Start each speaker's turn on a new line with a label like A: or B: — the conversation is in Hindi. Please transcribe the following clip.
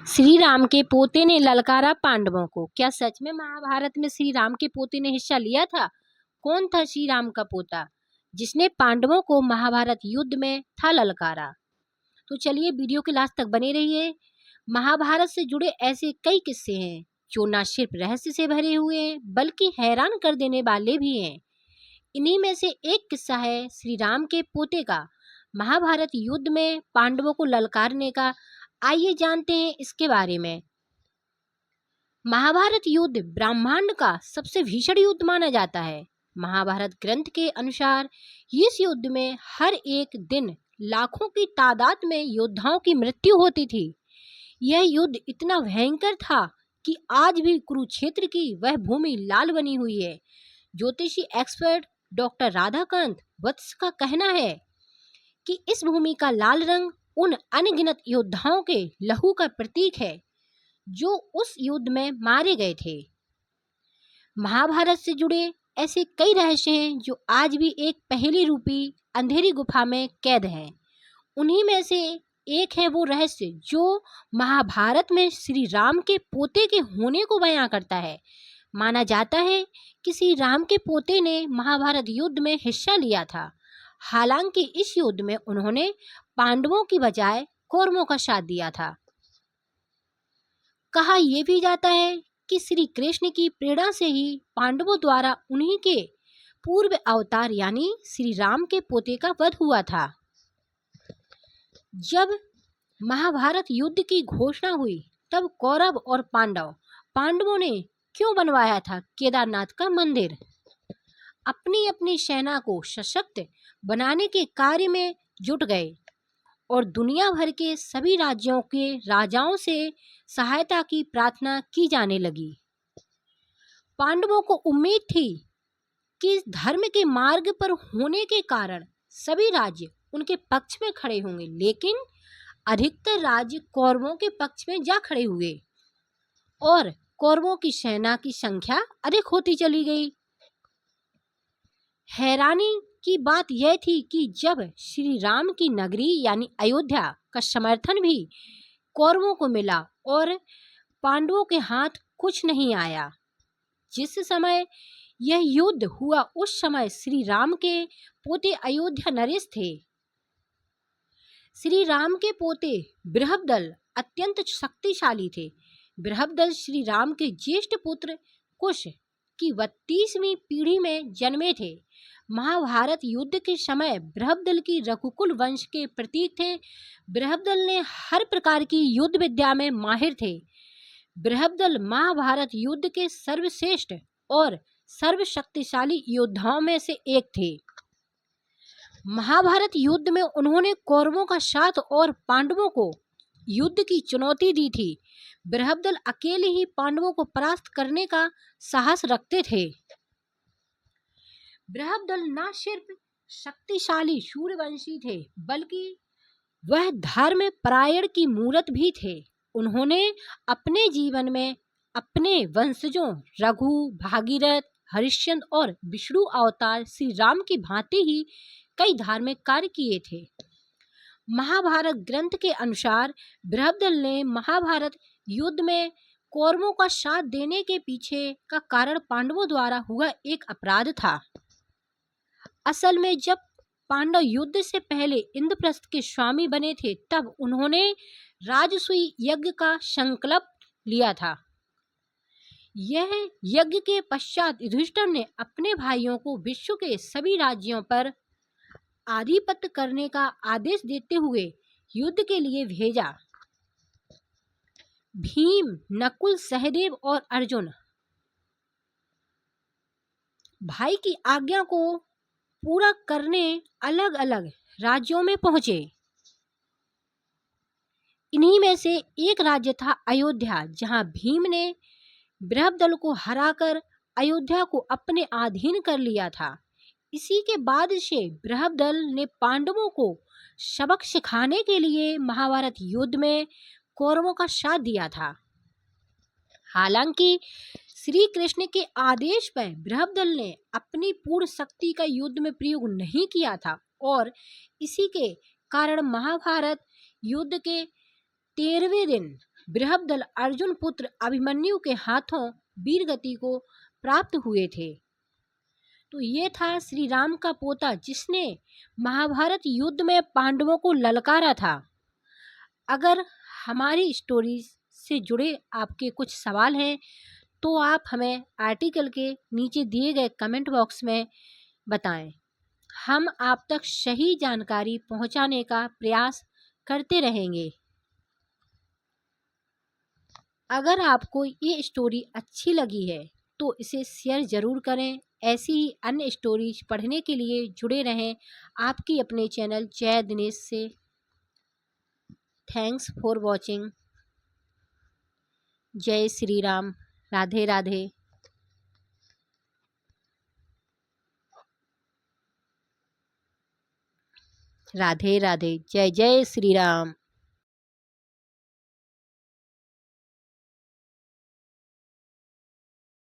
A: श्री राम के पोते ने ललकारा पांडवों को। क्या सच में महाभारत में श्री राम के पोते ने हिस्सा लिया था? कौन था श्री राम का पोता जिसने पांडवों को महाभारत युद्ध में था ललकारा? तो चलिए वीडियो के लास्ट तक बने रहिए। महाभारत से जुड़े ऐसे कई किस्से हैं जो न सिर्फ रहस्य से भरे हुए हैं बल्कि हैरान कर देने वाले भी हैं। इन्हीं में से एक किस्सा है श्री राम के पोते का महाभारत युद्ध में पांडवों को ललकारने का। आइए जानते हैं इसके बारे में। महाभारत युद्ध ब्रह्मांड का सबसे भीषण युद्ध माना जाता है। महाभारत ग्रंथ के अनुसार इस युद्ध में हर एक दिन लाखों की तादाद में योद्धाओं की मृत्यु होती थी। यह युद्ध इतना भयंकर था कि आज भी कुरुक्षेत्र की वह भूमि लाल बनी हुई है। ज्योतिषी एक्सपर्ट डॉक्टर राधाकांत वत्स का कहना है कि इस भूमि का लाल रंग उन अनगिनत योद्धाओं के लहू का प्रतीक है जो उस युद्ध में मारे गए थे। महाभारत से जुड़े ऐसे कई रहस्य हैं जो आज भी एक पहेली रूपी अंधेरी गुफा में कैद हैं। उन्हीं में से एक है वो रहस्य जो महाभारत में श्री राम के पोते के होने को बयां करता है। माना जाता है कि श्री राम के पोते ने महाभारत युद्ध में हिस्सा लिया था। हालांकि इस युद्ध में उन्होंने पांडवों की बजाय कौरवों का साथ दिया था। कहा यह भी जाता है कि श्री कृष्ण की प्रेरणा से ही पांडवों द्वारा उन्हीं के पूर्व अवतार यानी श्री राम के पोते का वध हुआ था। जब महाभारत युद्ध की घोषणा हुई तब कौरव और पांडवों ने क्यों बनवाया था केदारनाथ का मंदिर। अपनी अपनी सेना को सशक्त बनाने के कार्य में जुट गए और दुनिया भर के सभी राज्यों के राजाओं से सहायता की प्रार्थना की जाने लगी। पांडवों को उम्मीद थी कि धर्म के मार्ग पर होने के कारण सभी राज्य उनके पक्ष में खड़े होंगे, लेकिन अधिकतर राज्य कौरवों के पक्ष में जा खड़े हुए और कौरवों की सेना की संख्या अधिक होती चली गई। हैरानी की बात यह थी कि जब श्री राम की नगरी यानी अयोध्या का समर्थन भी कौरवों को मिला और पांडवों के हाथ कुछ नहीं आया। जिस समय यह युद्ध हुआ उस समय श्री राम के पोते अयोध्या नरेश थे। श्री राम के पोते बृहद्दल अत्यंत शक्तिशाली थे। बृहद्दल श्री राम के ज्येष्ठ पुत्र कुश की 32वीं पीढ़ी में जन्मे थे। महाभारत युद्ध के समय बृहद्दल की रघुकुल वंश के प्रतीक थे। बृहद्दल ने हर प्रकार की युद्ध विद्या में माहिर थे। बृहद्दल महाभारत युद्ध के सर्वश्रेष्ठ और सर्वशक्तिशाली योद्धाओं में से एक थे। महाभारत युद्ध में उन्होंने कौरवों का साथ और पांडवों को युद्ध की चुनौती दी थी। बृहद्दल अकेले ही पांडवों को परास्त करने का साहस रखते थे। बृहद्दल न सिर्फ शक्तिशाली सूर्यवंशी थे बल्कि वह धर्म परायण की मूरत भी थे। उन्होंने अपने जीवन में अपने वंशजों रघु, भागीरथ, हरिश्चंद्र और विष्णु अवतार श्री राम की भांति ही कई धार्मिक कार्य किए थे। महाभारत ग्रंथ के अनुसार बृहद्दल ने महाभारत युद्ध में कौरवों का साथ देने के पीछे का कारण पांडवों द्वारा हुआ एक अपराध था। असल में जब पांडव युद्ध से पहले इंद्रप्रस्थ के स्वामी बने थे तब उन्होंने राजसूय यज्ञ का संकल्प लिया था। यह यज्ञ के पश्चात युधिष्ठिर ने अपने भाइयों को विश्व के सभी राज्यों पर आधिपत्य करने का आदेश देते हुए युद्ध के लिए भेजा। भीम, नकुल, सहदेव और अर्जुन भाई की आज्ञा को पूरा करने अलग अलग राज्यों में पहुंचे। इन्हीं में से एक राज्य था अयोध्या, जहां भीम ने बृहद्दल को हराकर अयोध्या को अपने अधीन कर लिया था। इसी के बाद से बृहद्दल ने पांडवों को सबक सिखाने के लिए महाभारत युद्ध में कौरवों का साथ दिया था। हालांकि श्री कृष्ण के आदेश पर बृहद्दल ने अपनी पूर्ण शक्ति का युद्ध में प्रयोग नहीं किया था और इसी के कारण महाभारत युद्ध के 13वें दिन बृहद्दल अर्जुन पुत्र अभिमन्यु के हाथों वीरगति को प्राप्त हुए थे। तो ये था श्री राम का पोता जिसने महाभारत युद्ध में पांडवों को ललकारा था। अगर हमारी स्टोरी से जुड़े आपके कुछ सवाल हैं तो आप हमें आर्टिकल के नीचे दिए गए कमेंट बॉक्स में बताएं। हम आप तक सही जानकारी पहुंचाने का प्रयास करते रहेंगे। अगर आपको ये स्टोरी अच्छी लगी है तो इसे शेयर ज़रूर करें। ऐसी ही अन्य स्टोरीज पढ़ने के लिए जुड़े रहें आपकी अपने चैनल जय दिनेश से। Thanks for watching. जय श्री राम। राधे राधे। राधे राधे। जय जय श्री राम।